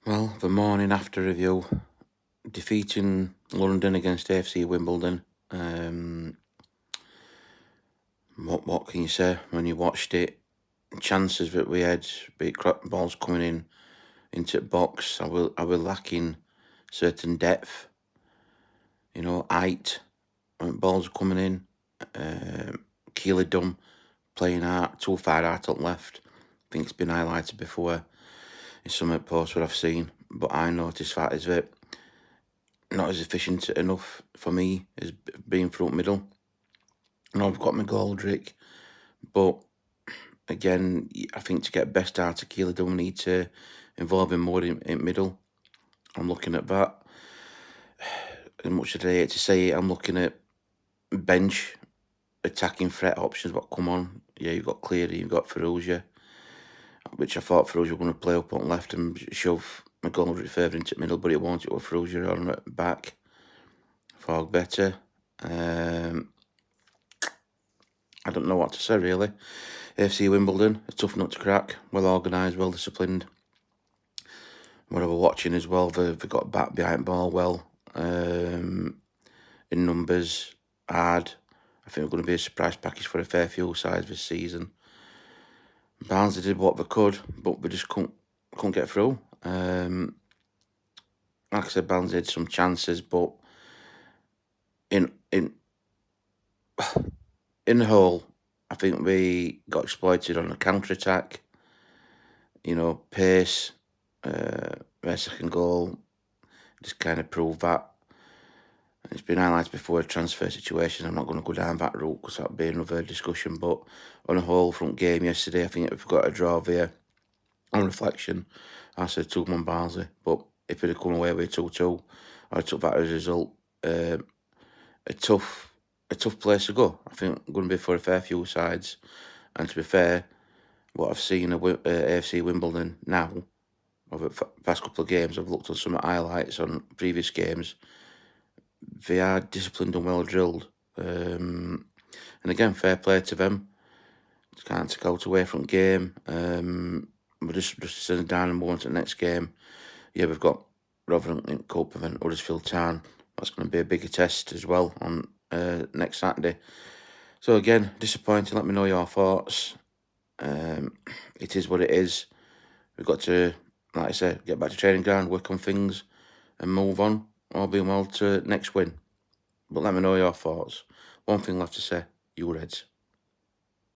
Well, the morning after review, defeating London against AFC Wimbledon. What can you say when you watched it? Chances that we had, big balls coming into the box. I were lacking certain depth. Height. When balls coming in. Keely Dunn playing out too far out on left. I think it's been highlighted before in some posts what I've seen, but I noticed that is that not as efficient enough for me as being front middle. I know I've got my Goldrick, but again, I think to get best out of Keely, we need to involve him more in middle. I'm looking at that. As much as I hate to say it, I'm looking at bench attacking threat options. What come on? Yeah, you've got Cleary, you've got Ferrugia, which I thought Ferrugia was going to play up on left and shove McGoldrick further into the middle, but it won't. It was Ferrugia on the back. Fog better. I don't know what to say really. AFC Wimbledon, a tough nut to crack, well organised, well disciplined. What I was watching as well, they've got back behind ball well, in numbers, hard. I think we're going to be a surprise package for a fair few sides this season. Barnsley did what they could, but we just couldn't get through. Like I said, Barnsley had some chances, but in the whole, I think we got exploited on the counter-attack. Pace, their second goal just kind of proved that. It's been highlighted before, transfer situations. I'm not going to go down that route because that would be another discussion. But on a whole front game yesterday, I think if we've got a draw there, on reflection, I said 2-1 Barnsley. But if we'd have come away with 2-2, I took that as a result. A tough place to go. I think I'm going to be for a fair few sides. And to be fair, what I've seen of AFC Wimbledon now, over the past couple of games, I've looked at some highlights on previous games. They are disciplined and well drilled. And again, fair play to them. Can't take out away from game. We're just sitting down and move on to the next game. Yeah, we've got Rotherham Cup and then Huddersfield Town. That's going to be a bigger test as well on next Saturday. So again, disappointing. Let me know your thoughts. It is what it is. We've got to, like I said, get back to training ground, work on things, and move on. All being well to next win. But let me know your thoughts. One thing left to say, you Reds.